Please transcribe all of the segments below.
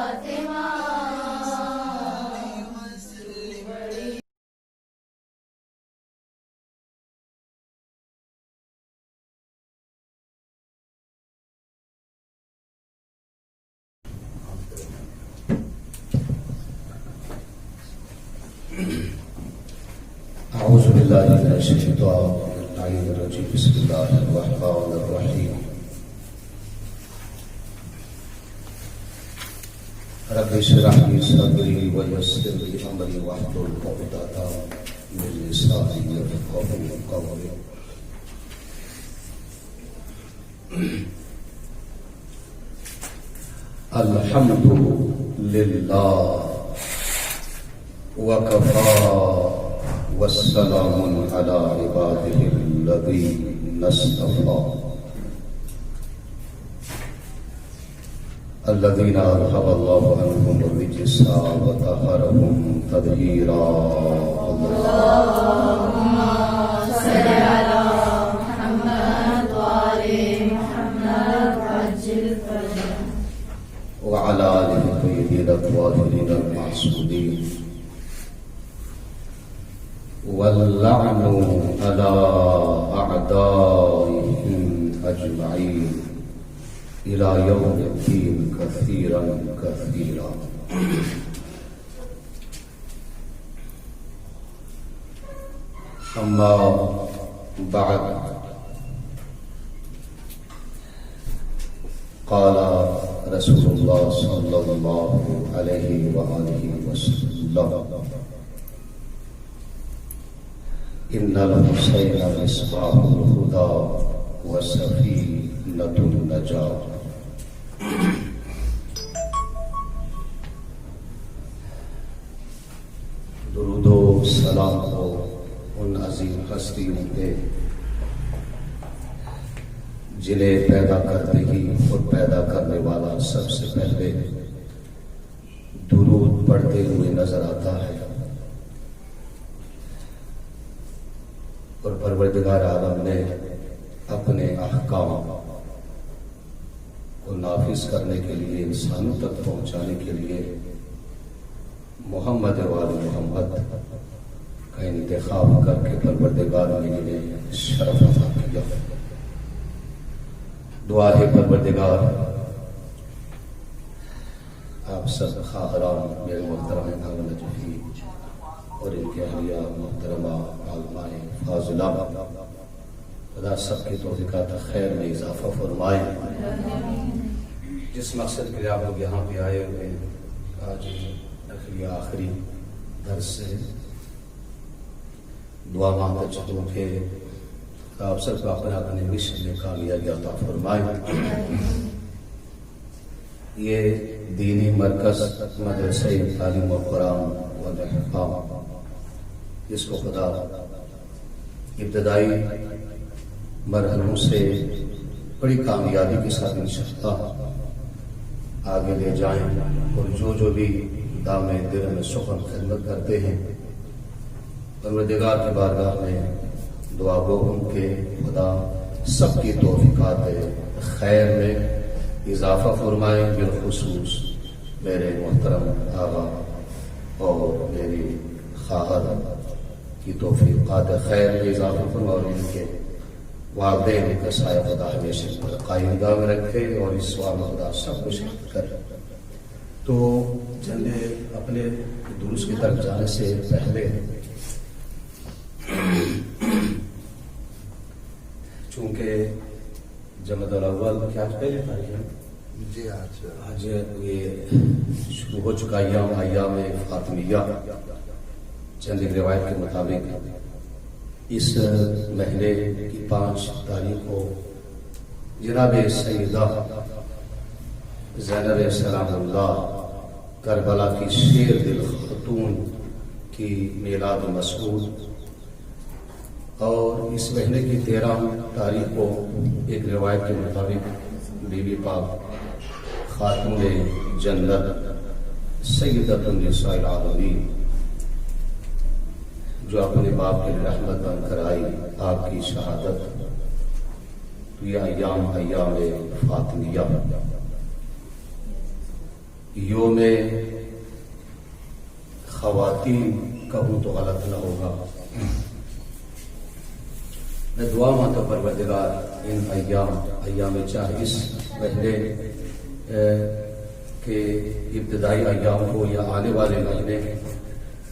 اعوذ باللہ من الشیطان الرجیم بسم اللہ الرحمن الرحیم رب اشرح لی صدری ویسر لی امری واحلل عقدۃ من لسانی یفقهوا قولی. الحمد للہ وکفی والسلام على عباده الذين اصطفى الذين أذهب الله عنهم الرجس وطهرهم تطهيرا. اللهم صل على محمد وآل محمد وعجل فرجه وعلى آله الطيبين الطاهرين المعصومين واللعن على أعدائهم أجمعين إلى يوم الدين كثيرا كثيرا. أما بعد، قال رسول الله صلى الله عليه وآله وسلم: إن الحسين مصباح الهدى وسفينة النجاة. درود و سلام ہو ان عظیم ہستیوں پہ جنہیں پیدا کردگی اور پیدا کرنے والا سب سے پہلے درود پڑھتے ہوئے نظر آتا ہے، اور پروردگار عالم نے اپنے احکام کو نافذ کرنے کے لیے، انسانوں تک پہنچانے کے لیے محمد وآل محمد کا انتخاب کر کے پروردگار نے انہیں شرف عطا کیا. دعا ہے پروردگار آپ سب خواہران میرے محترم امام نجفی اور ان کے اہلیہ محترمہ عالمائے فاضلہ، خدا سب کی توفیقات خیر میں اضافہ فرمائے. جس مقصد کے لیے آپ لوگ یہاں پہ آئے ہوئے آج آخری درس سے دعا مانگتا چاہوں کہ آپ سب کو اپنے اپنے مشن میں کامیابی عطا فرمائے. یہ دینی مرکز مدرسہ تعلیم و قرآن و احکام، جس کو خدا ابتدائی مرحلوں سے بڑی کامیابی کے ساتھ انشاءاللہ آگے لے جائیں، اور جو بھی دام دل میں سخن خدمت کرتے ہیں پروردگار کی بارگاہ میں دعا گو ہوں کہ خدا سب کی توفیقات خیر میں اضافہ فرمائیں، بالخصوص میرے محترم آقا اور میری خواہر کی توفیقات خیر میں اضافہ فرمائے، اور ان کے والدین کا سایہ خدا ہمیشہ قائم گاہ میں رکھے، اور اس سوال میں خدا سب کچھ کرے. تو چلے اپنے دروس کی طرف جانے سے پہلے، چونکہ جمادی الاول کیا آج پہلے تاریخ ہے جی، آج یہ شروع ہو چکا ایام فاطمیہ. چند ایک روایت کے مطابق اس مہینے کی 5 تاریخ کو جناب سیدہ زینب سلام اللہ کربلا کی شیر دل خاتون کی میلاد مسعود، اور اس مہینے کی 13 تاریخ کو ایک روایت کے مطابق بی بی پاک خاتون جنت سیدۃ النساء العالمین، جو اپنے باپ کے رحمت بن کر آئی، آپ کی شہادت. تو یہ ایام فاطمیہ. یوم خواتین کہوں تو غلط نہ ہوگا. میں دعا مانتا پروردگار ان ایام چاہے اس پہلے کہ ابتدائی ایام ہو یا آنے والے مہینے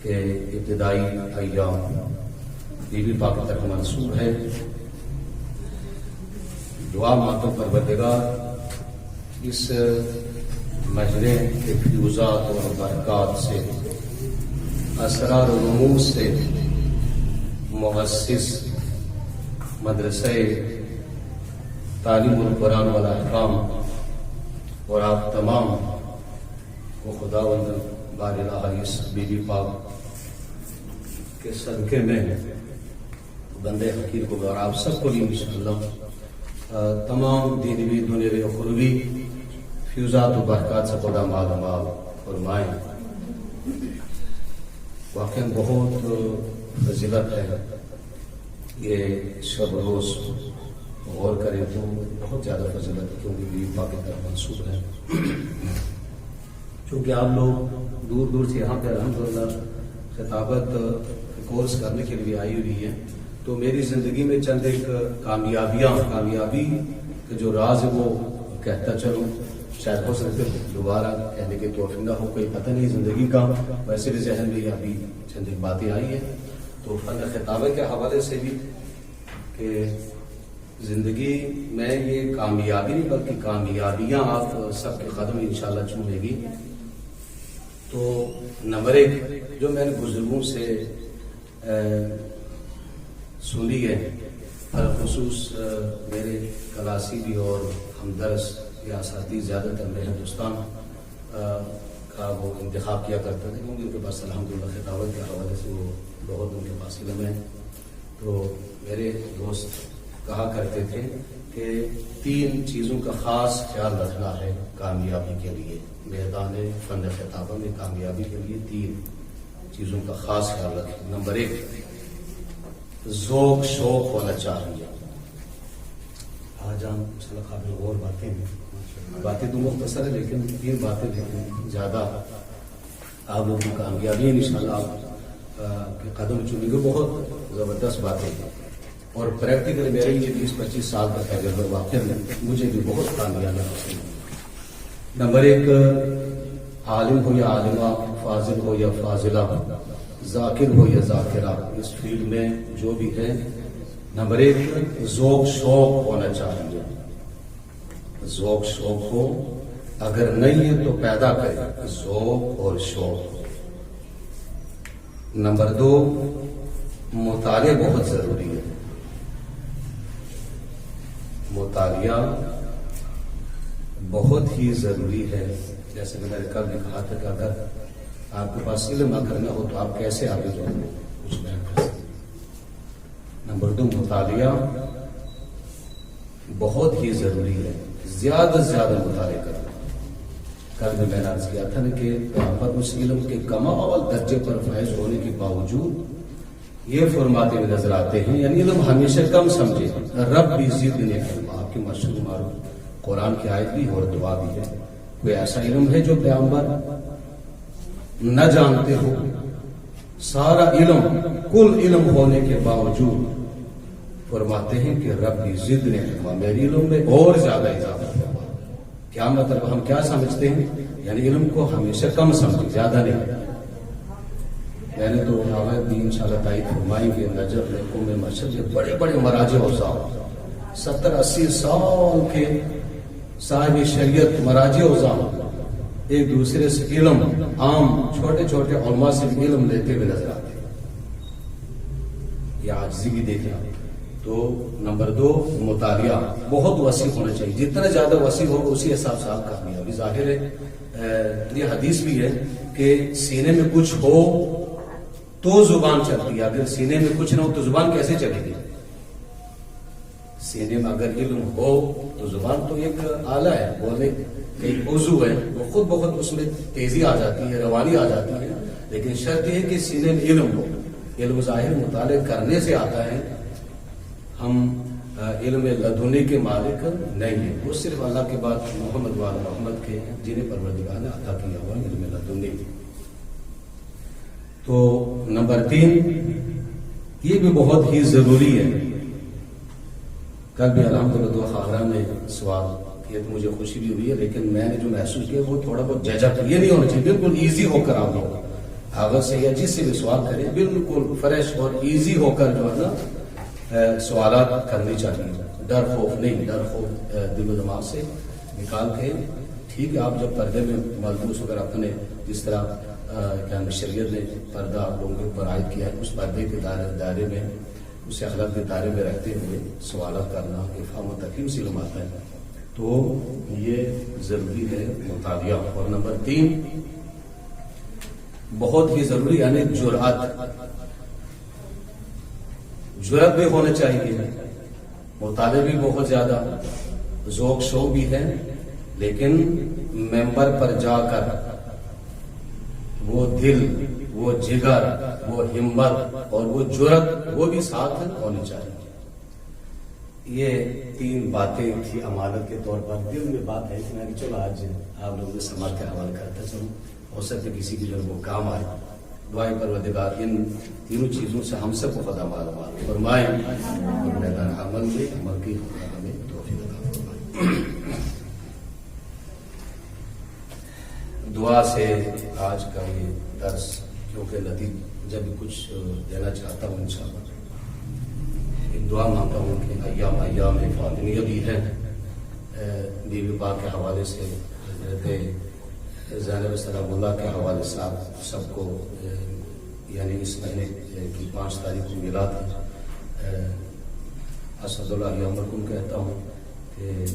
کے ابتدائی ایام بی بی پاک تک منسوب ہے. دعا مانتا پروردگار اس مہینے کے فیوزات اور برکات سے، اسرار و رموز سے مؤسس مدرسہ تعلیم القرآن والاحکام اور آپ تمام کو خداوند بار الہ اس بی بی پاک کے صدقے میں بندے فقیر کو اور آپ سب کو بھی انشاءاللہ تمام دینوی دنیاوی اخروی فیوزات و برکات سے خدا مال فرمائیں. واقعا بہت فضیلت ہے یہ شب روز غور کریں تو بہت زیادہ فضیلت ہے، کیونکہ بی بی پاک کی طرف منسوب ہے. چونکہ آپ لوگ دور دور سے یہاں پہ الحمدللہ خطابت کورس کرنے کے لیے آئی ہوئی ہے، تو میری زندگی میں چند ایک کامیابی کا جو راز ہے وہ کہتا چلوں. شاید ہو سکتے دوبارہ کہنے کے توفیق نہ ہو، کوئی پتہ نہیں زندگی کا. ویسے بھی ذہن میں ابھی چند ایک باتیں آئی ہیں تو فن خطابہ کے حوالے سے بھی کہ زندگی میں یہ کامیابی نہیں بلکہ کامیابیاں آپ سب کے قدم انشاءاللہ چومے گی. تو نمبر ایک جو میں نے بزرگوں سے سنی ہے، خصوص میرے کلاسی بھی اور ہمدرس یا اساتذہ زیادہ تر میں ہندوستان کا وہ انتخاب کیا کرتا تھا، کیونکہ ان کے پاس الحمدللہ خطابت کے حوالے سے وہ بہت ان کے پاس علم ہے. تو میرے دوست کہا کرتے تھے کہ 3 چیزوں کا خاص خیال رکھنا ہے کامیابی کے لیے. میدان فن خطابہ میں کامیابی کے لیے 3 چیزوں کا خاص خیال رکھیں. نمبر 1 ذوق شوق ہونا چاہیے. آج ہم قابل غور باتیں تو مختصر ہے لیکن 3 باتیں زیادہ آپ لوگوں کی کامیابی انشاءاللہ آپ کے قدم چنیں گے. بہت زبردست باتیں ہیں اور پریکٹیکل میرے لیے 20-25 سال کا تجربہ واقع ہے، مجھے بھی بہت کامیابی حاصل ہے. نمبر 1 عالم ہو یا عالمہ، فاضل ہو یا فاضلہ، ذاکر ہو یا ذاکرہ، اس فیلڈ میں جو بھی ہے، نمبر 1 ذوق شوق ہونا چاہیے. ذوق شوق ہو، اگر نہیں ہے تو پیدا کرے ذوق اور شوق. نمبر 2 مطالعہ بہت ضروری ہے. مطالعہ بہت ہی ضروری ہے. جیسے میں نے کل کہا تھا کہ اگر آپ کے پاس علم اگر نہ ہو تو آپ کیسے آگے جائیں گے کچھ نہیں کر سکتے. نمبر 2 مطالعہ بہت ہی ضروری ہے. زیادہ سے زیادہ مطالعہ کرنا. کل میں نے عرض کیا تھا نا کہ پر اس علم کے کمال درجے پر فائز ہونے کے باوجود یہ فرماتے ہوئے نظر آتے ہیں، یعنی علم ہمیشہ کم سمجھے. رب بھی زدنی علما، آپ کی مشہور معروف قرآن کی آیت بھی اور دعا بھی ہے. کوئی ایسا علم ہے جو پیغمبر نہ جانتے ہو؟ سارا علم، کل علم ہونے کے باوجود فرماتے ہیں کہ رب بھی زدنی علما، میری علم میں اور زیادہ اضافہ فرما. کیا مطلب؟ ہم کیا سمجھتے ہیں؟ یعنی علم کو ہمیشہ کم سمجھیں، زیادہ نہیں. میں نے تو آوائد بھی انشاءاللہ تائید فرمائیں گے. نجف میں قوم مشرق کے بڑے بڑے مراجع اوزار 70-80 سال کے صاحب شریعت مراجع اوزار ایک دوسرے سے علم، عام چھوٹے چھوٹے علماء سے علم لیتے ہوئے نظر آتے ہیں. یہ عاجزی بھی دیکھنا. تو نمبر 2 مطالعہ بہت وسیع ہونا چاہیے. جتنا زیادہ وسیع ہوگا اسی حساب سے آپ کامیابی. ظاہر ہے یہ حدیث بھی ہے کہ سینے میں کچھ ہو تو زبان چلتی ہے، اگر سینے میں کچھ نہ ہو تو زبان کیسے چلے گی؟ سینے میں اگر علم ہو تو زبان تو ایک آلہ ہے، وہ ایک عضو ہے، وہ خود بخود اس میں تیزی آ جاتی ہے، روانی آ جاتی ہے. لیکن شرط یہ ہے کہ سینے میں علم ہو. علم ظاہر مطالعہ کرنے سے آتا ہے. ہم علم لدنی کے مالک نہیں ہیں، وہ صرف اللہ کے بعد محمد وال محمد کے جنہیں پروردگار نے عطا کیا. تو نمبر 3 یہ بھی بہت ہی ضروری ہے. کل بھی الحمدللہ دو خاطرہ نے سوال کیا تو مجھے خوشی بھی ہوئی ہے، لیکن میں نے جو محسوس کیا وہ تھوڑا بہت ججا یہ نہیں ہونا چاہیے، بالکل ایزی ہو کر آپ لوگ اگر سے یا جس سے بھی سوال کریں بالکل فریش اور ایزی ہو کر جو ہے نا سوالات کرنی چاہیے. ڈر خوف نہیں، ڈر خوف دل و دماغ سے نکال کے ٹھیک ہے. آپ جب پردے میں ملبوس ہو کر اپنے جس طرح کیا شریعت نے پردہ آپ لوگوں کے اوپر عائد کیا ہے اس پردے کے دائرے میں اس اخلاق کے دائرے میں رہتے ہوئے سوالات کرنا افہام و تفہیم سے علم آتا ہے تو یہ ضروری ہے مطالعہ. اور نمبر 3 بہت ہی ضروری یعنی جرأت بھی ہونا چاہیے. مطالعے بھی بہت زیادہ ذوق شوق بھی ہے، لیکن ممبر پر جا کر وہ دل، وہ جگر، وہ ہمت اور وہ جرأت وہ بھی ساتھ ہونی چاہیے. یہ 3 باتیں تھی امانت کے طور پر. دل میں بات ہے کہ میں چلو آج آپ لوگوں نے سماج کے حوالے کرتا چلوں، ہو سکتا ہے کسی کی جو وہ کام آئے. دعائیں پروردگار ان تینوں چیزوں سے ہم سب کو خدا معلومات فرمائیں اور میدان عمل میں عمل کی ہمیں توفیق عطا فرمائیں. دعا سے آج کا یہ درس کیونکہ نتیجہ بھی کچھ دینا چاہتا ہوں انشاءاللہ. ایک دعا مانگتا ہوں کہ ایام فاطمیہ بھی ہے بیوی پاک کے حوالے سے، حضرت زینب سلام اللہ کے حوالے سے آپ سب کو یعنی اس مہینے کی 5 تاریخ کو میلاد ہے. اسد اللہ عمرکم کہتا ہوں کہ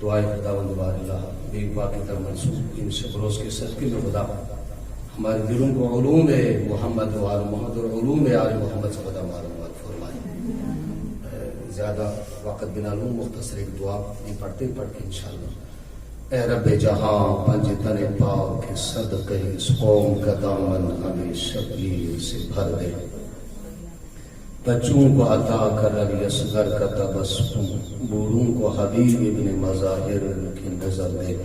دعائیں خداوند بار اللہ بیوی پاک کی طرف منسوب ان شب روز کے صدقے میں خدا ہمارے دلوں کو علوم محمد و آل محمد اور علوم آل محمد سے خدا معلومات فرمائے. زیادہ وقت بنا لوں، مختصر ایک دعا پڑھتے کے انشاءاللہ. اے رب جہاں پنج تن پاک کے صدقے اس قوم کا دامن ہمیں شبیر سے بھر دے. بچوں کو عطا کر علی اصغر کا تبسم، بوڑھوں کو حبیب ابن مظاہر کی نظر دے.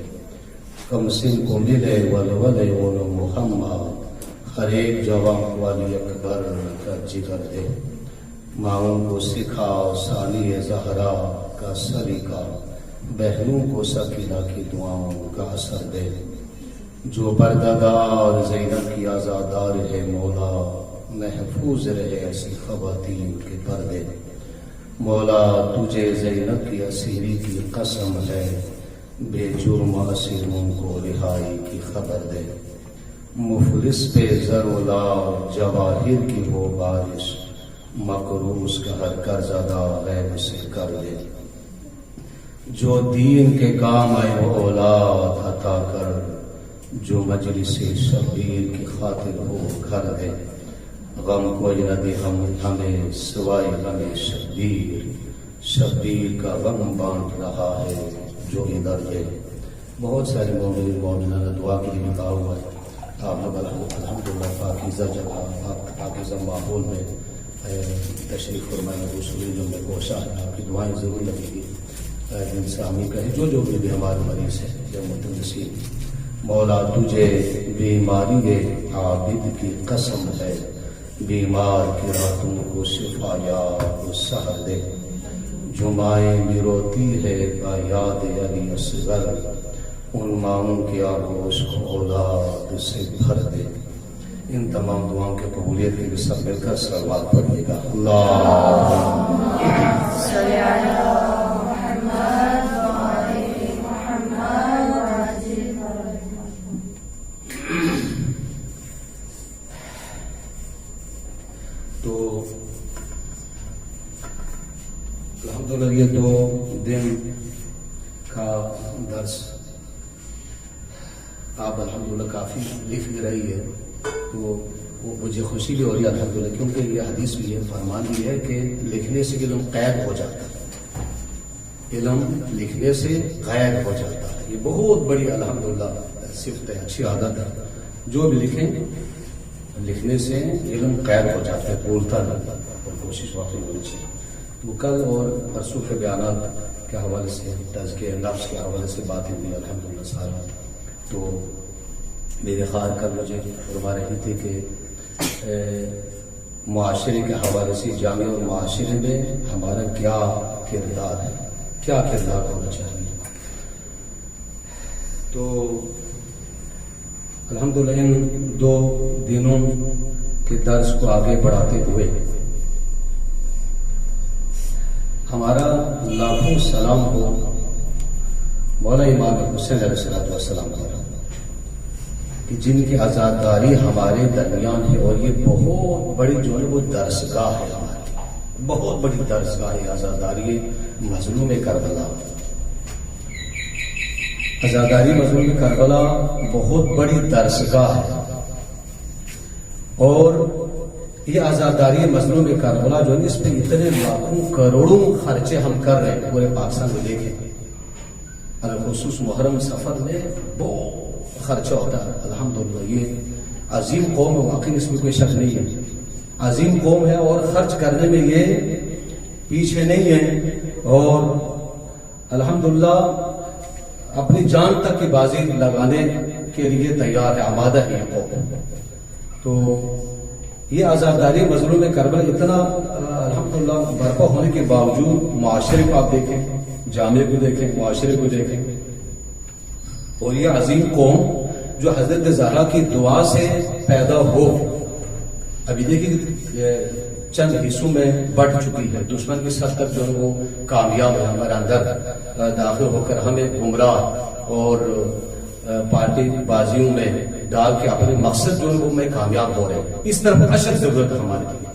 کم سن کو ملے ولول اول محمد، ہر ایک جوان والی اکبر کا جگر دے. ماؤں کو سکھا ثانی زہرا کا سلیقہ، بہنوں کو سکینہ کی دعاؤں کا اثر دے. جو پردگار زینب کی آزادار ہے مولا، محفوظ رہے ایسی خواتین کے پردے. مولا تجھے زینب کی اسیری کی قسم ہے، بے جرم اسیروں کو رہائی کی خبر دے. مفلس پہ زر و لعب جواہر کی وہ بارش، مقروض کا ہر قرض ادا غیب سے کر دے. جو دین کے کام آئے وہ اولاد عطا کر، جو مجلس شبیر کی خاطر ہو گھر دے. غم کوئی نہ دے ہمیں سوائے ہمیں شبیر، شبیر کا غم بانٹ رہا ہے جو ادھر دے. بہت سارے مومنین مومنہ نے دعا کے لیے کہا ہوا ہے. آپ لوگ الحمدللہ پاکیزہ جگہ پاکیزہ ماحول میں تشریف فرمائے. دوسری جو میں کوشاں ہے آپ کی دعائیں ضرور لگے گی. دل سے آمین کہیں جو بھی ہمارے مریض ہے جب متنسیم. مولا تجھے بیماری عابد کی قسم ہے، بیمار کی راتوں کو شفا یاب سحر دے. جمائیں بھی روتی ہے با یاد علی اصغر، ان ماؤں کے آغوش کو اولاد سے بھر دے. ان تمام دعاؤں کے قبولیت کے لیے سب مل کر صلوات پڑھیے گا. اللہم صلی علی محمد و آل محمد وعجل فرجہ. تو الحمدللہ یہ 2 دن کا درس آپ الحمدللہ کافی لکھ رہی ہے تو وہ مجھے خوشی بھی ہو رہی ہے الحمدللہ، کیونکہ یہ حدیث بھی ہے، فرمان بھی ہے کہ لکھنے سے علم قید ہو جاتا ہے. علم لکھنے سے غائب ہو جاتا ہے. یہ بہت بڑی الحمدللہ صفت ہے، اچھی عادت ہے. جو بھی لکھیں لکھنے سے علم قید ہو جاتا ہے، بولتا نہیں اور کوشش واقعی ہونی چاہیے. تو کل اور پرسوں کے بیانات کے حوالے سے تزکیہ نفس کے حوالے سے باتیں ہوئی الحمدللہ سارا. تو میرے خیال کر مجھے فرما رہی تھی کہ معاشرے کے حوالے سے جامع اور معاشرے میں ہمارا کیا کردار ہے، کیا کردار ہونا چاہیے. تو الحمدللہ ان 2 دنوں کے درس کو آگے بڑھاتے ہوئے ہمارا لاکھوں سلام ہو مولا امام حسین علیہ السلام پر، کہ جن کی عزاداری ہمارے درمیان ہے. اور یہ بہت بڑی جو ہے وہ درسگاہ ہے، ہماری بہت بڑی درسگاہ ہے عزاداری مظلوم کربلا. عزاداری مظلوم کربلا بہت بڑی درسگاہ ہے. اور یہ عزاداری مظلوم کربلا جو ہے اس پہ اتنے لاکھوں کروڑوں خرچے ہم کر رہے ہیں پورے پاکستان میں. دیکھیں خصوص محرم سفر میں بہت خرچہ ہوتا ہے. الحمدللہ یہ عظیم قوم ہے، واقعی اس میں کوئی شک نہیں ہے، عظیم قوم ہے اور خرچ کرنے میں یہ پیچھے نہیں ہے. اور الحمدللہ اپنی جان تک کی بازی لگانے کے لیے تیار ہے، آمادہ ہے یہ قوم. تو یہ عزاداری مظلوم کربلا اتنا الحمدللہ برپا ہونے کے باوجود معاشرے کو آپ دیکھیں، جامعے کو دیکھیں، معاشرے کو دیکھیں. اور یہ عظیم قوم جو حضرت زہرا کی دعا سے پیدا ہو، ابھی دیکھیں چند حصوں میں بڑھ چکی ہے. دشمن کی سطح تک جو ہے وہ کامیاب ہے، ہمارے اندر داخل ہو کر ہمیں گمراہ اور پارٹی بازیوں میں ڈال کے اپنے مقصد جو ہے وہ میں کامیاب ہو رہے ہیں. اس طرف اشد ضرورت ہے ہمارے لیے.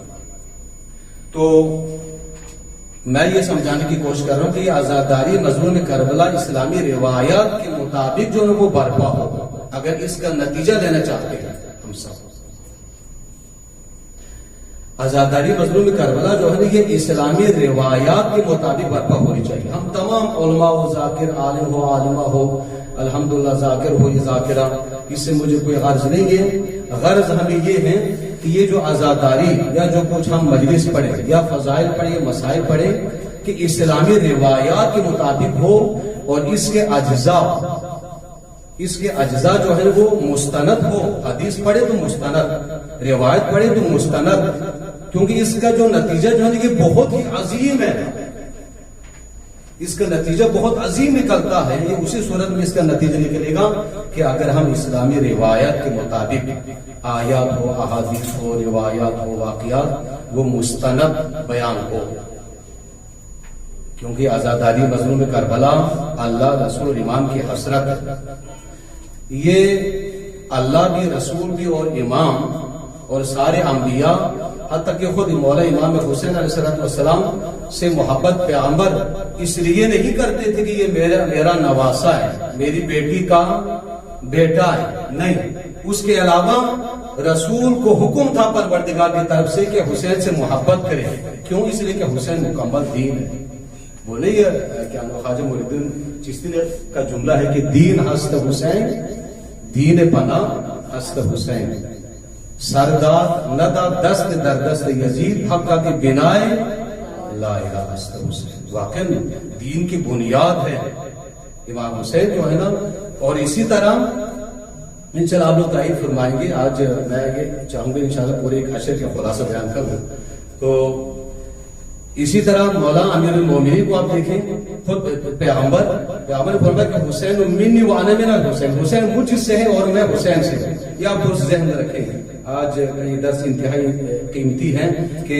تو میں یہ سمجھانے کی کوشش کر رہا ہوں کہ یہ عزاداری مظلوم کربلا اسلامی روایات کے مطابق جو ہے وہ برپا ہو. اگر اس کا نتیجہ لینا چاہتے ہیں ہم سب، عزاداری مظلوم کربلا جو ہے یہ اسلامی روایات کے مطابق برپا ہونی چاہیے. ہم تمام علماء ہو، ذاکر عالم ہو، عالمہ ہو، الحمدللہ ذاکر ہو یا ذاکرہ، اس سے مجھے کوئی غرض نہیں ہے. غرض ہمیں یہ ہے کہ یہ جو عزاداری یا جو کچھ ہم مجلس پڑھیں یا فضائل پڑھیں یا مسائل پڑھیں کہ اسلامی روایات کے مطابق ہو، اور اس کے اجزاء جو ہے وہ مستند ہو. حدیث پڑھے تو مستند، روایت پڑھے تو مستند، کیونکہ اس کا جو نتیجہ جو ہے یہ بہت ہی عظیم ہے. اس کا نتیجہ بہت عظیم نکلتا ہے. یہ اسی صورت میں اس کا نتیجہ نکلے گا کہ اگر ہم اسلامی روایات کے مطابق آیات ہو، احادیث ہو، روایات ہو، واقعات وہ مستند بیان ہو. کیونکہ عزاداری مظلوم کربلا اللہ، رسول اور امام کی حسرت ہے. یہ اللہ بھی، رسول بھی اور امام اور سارے انبیاء، حتیٰ کہ خود مولا امام حسین علیہ السلام سے محبت پیغمبر اس لیے نہیں کرتے تھے کہ یہ میرا نواسا ہے، میری بیٹی کا بیٹا ہے. نہیں، اس کے علاوہ رسول کو حکم تھا پروردگار کی طرف سے کہ حسین سے محبت کرے. کیوں؟ اس لیے کہ حسین مکمل دین ہے. وہ نہیں ہے کیا خواجہ معین الدین چشتی کا جملہ ہے کہ دین ہست حسین، دین پناہ ہست حسین، سردار ندا دست در دست یزید، حقہ کی بنائے لا الہ ہست حسین. واقعی دین کی بنیاد ہے امام حسین جو ہے نا. اور اسی طرح انشاءاللہ آپ لوگ تائید فرمائیں گے. آج میں یہ چاہوں گا انشاءاللہ پورے ایک حشر کا خلاصہ بیان کروں. تو اسی طرح مولا امیر المومنین کو آپ دیکھیں، خود پیغمبر نے فرمایا کہ حسین منی وانا من الحسین، حسین مجھ سے ہے اور میں حسین سے ہوں. یہ آپ دوست ذہن میں رکھیں. آج یہ درس انتہائی قیمتی ہے کہ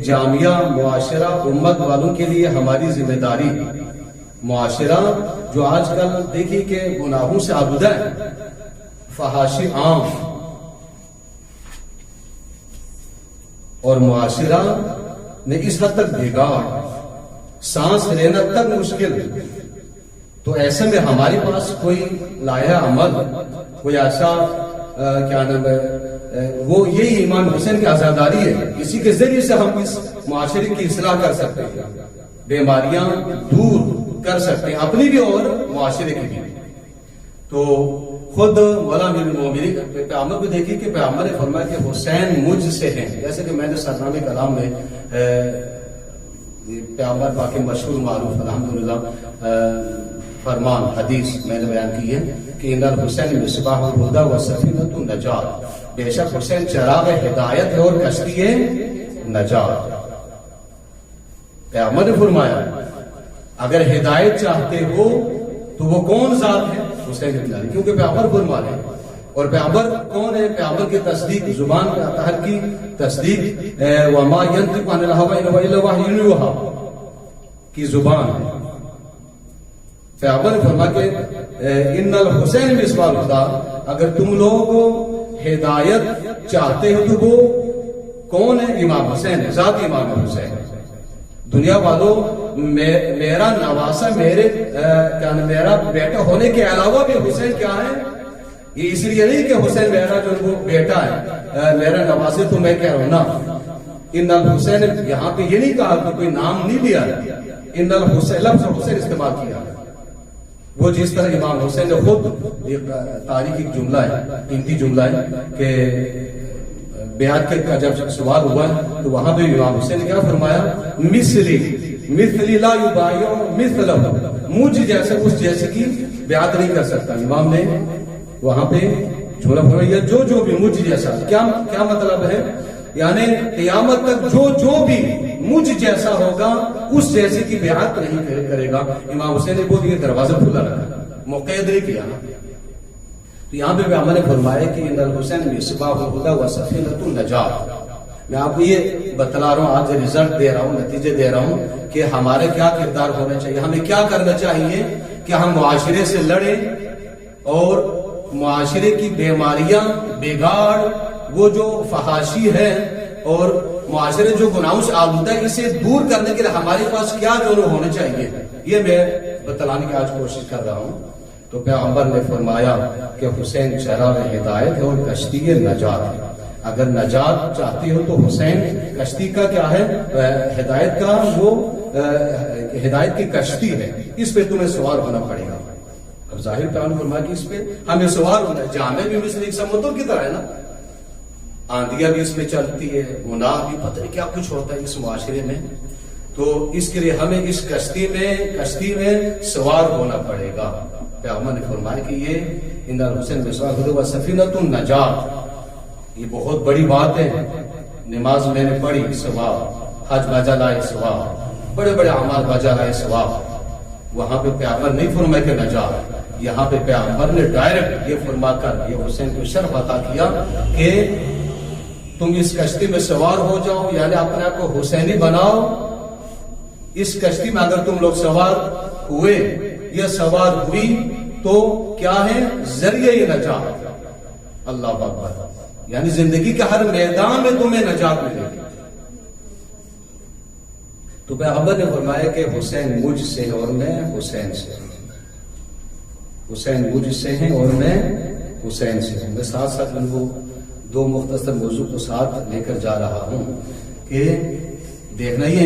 جامعہ معاشرہ امت والوں کے لیے ہماری ذمہ داری. معاشرہ جو آج کل دیکھیے کہ گناہوں سے آلودہ ہے، فحاشی عام، اور معاشرہ میں اس حد تک بگاڑ، سانس لینا تک مشکل. تو ایسے میں ہمارے پاس کوئی لائحہ عمل، کوئی ایسا کیا نام ہے، وہ یہی امام حسین کی عزاداری ہے. اسی کے ذریعے سے ہم اس معاشرے کی اصلاح کر سکتے ہیں، بیماریاں دور کر سکتے ہیں، اپنی بھی اور معاشرے کی بھی. تو خود مولا امیر المومنین پیغمبر کو دیکھیے کہ پیغمبر نے فرمایا کہ حسین مجھ سے ہیں. جیسے کہ میں نے سرنامے کلام میں پیغمبر پاک مشہور معروف الحمدللہ فرمان حدیث میں نے بیان کی ہے کہ ان الحسین مصباح الہدی و سفینۃ النجات، بے شک حسین چراغ ہدایت ہے اور کشتی ہے نجات۔ پیغمبر نے فرمایا اگر ہدایت چاہتے ہو تو وہ کون ذات ہے؟ حسین ابن علی، کیونکہ پیغمبر فرما رہے ہیں۔ اور پیغمبر کون ہے؟ پیغمبر کی تصدیق زبان پہ آتا ہے کی تصدیق وما ينطق عن الهوى ان هو الا وحی یوحی کی زبان ہے۔ پیغمبر نے فرمایا کہ ان الحسین مصباح الہدی، اگر تم لوگ ہدایت چاہتے ہو تو وہ کون ہے؟ امام حسین ہے، ذات امام حسین۔ دنیا والوں میرا نواسا میرا بیٹا ہونے کے علاوہ بھی حسین کیا ہے؟ یہ اس لیے نہیں کہ حسین میرا جو وہ بیٹا ہے میرا نواسا تو میں کہہ رہا ہوں نا، ان الحسین یہاں پہ یہ نہیں کہا کہ کوئی نام نہیں لیا، ان الحسین لفظ حسین استعمال کیا۔ وہ جس طرح امام حسین نے خود ایک تاریخی جملہ ہے، قیمتی جملہ ہے کہ بیعت کا جب سوال ہوا تو وہاں پہ امام حسین نے کیا فرمایا؟ مثلی لا یبایع مثلہ، مجھ جیسے اس جیسے کی بیعت نہیں کر سکتا۔ امام نے وہاں پہ جملہ فرمایا جو بھی مجھ جیسا، کیا مطلب ہے؟ یعنی قیامت تک جو بھی مجھ جیسا ہوگا اس جیسے کی بیعت نہیں کرے گا۔ امام حسین نے بہت یہ دروازہ کھلا رکھا، مقید نہیں کیا۔ تو یہاں پہ ہم نے فرمایا کہ ان الحسین مصباح الہدی و سفینۃ النجات۔ میں آپ کو یہ بتلا رہا ہوں، آج رزلٹ دے رہا ہوں، نتیجے دے رہا ہوں کہ ہمارے کیا کردار ہونا چاہیے، ہمیں کیا کرنا چاہیے کہ ہم معاشرے سے لڑیں اور معاشرے کی بیماریاں، بگاڑ، وہ جو فحاشی ہے اور معاشرے جو گناہوں سے آلودہ ہے، اسے دور کرنے کے لیے ہمارے پاس کیا جو ہونا چاہیے، یہ میں بتلانے کی آج کوشش کر رہا ہوں۔ تو پیغمبر نے فرمایا کہ حسین چراغ ہدایت ہے اور کشتی نجات ہے۔ اگر نجات چاہتے ہو تو حسین کشتی کا کیا ہے؟ ہدایت کا، وہ ہدایت کی کشتی ہے، اس پہ تمہیں سوار ہونا پڑے گا۔ اب ظاہر تعالیٰ فرمایا کہ اس پہ ہمیں سوار ہونا ہے۔ جامع بھی مثل ایک سمندر کی طرح ہے نا، آندیاں بھی اس میں چلتی ہے، گناہ بھی، پتہ نہیں کیا کچھ ہوتا ہے اس معاشرے میں۔ تو اس کے لیے ہمیں اس کشتی میں سوار ہونا پڑے گا۔ پیغمبر نے فرمایا کہ یہ ان الحسین مصباح الہدی و سفینۃ النجات، یہ بہت بڑی بات ہے۔ نماز میں نے پڑھی ثواب، حج بجا لائے ثواب، بڑے بڑے اعمال بجا لائے ثواب۔ وہاں پہ پیغمبر نہیں فرمایا کہ نجات، یہاں پہ پیغمبر نے ڈائریکٹ یہ فرما کر یہ حسین کو شرف عطا کیا کہ تم اس کشتی میں سوار ہو جاؤ، یعنی اپنے آپ کو حسینی بناؤ۔ اس کشتی میں اگر تم لوگ سوار ہوئے یا سوار ہوئی تو کیا ہے؟ ذریعہ نجات۔ اللہ اکبر، یعنی زندگی کے ہر میدان میں تمہیں نجات ملے گی۔ تو پیغمبر نے فرمایا کہ حسین مجھ سے ہے اور میں حسین سے ہوں، حسین مجھ سے ہیں اور میں حسین سے ہوں۔ میں ساتھ ساتھ ان کو دو مختصر موضوع کو ساتھ لے کر جا رہا ہوں کہ دیکھنا ہی ہے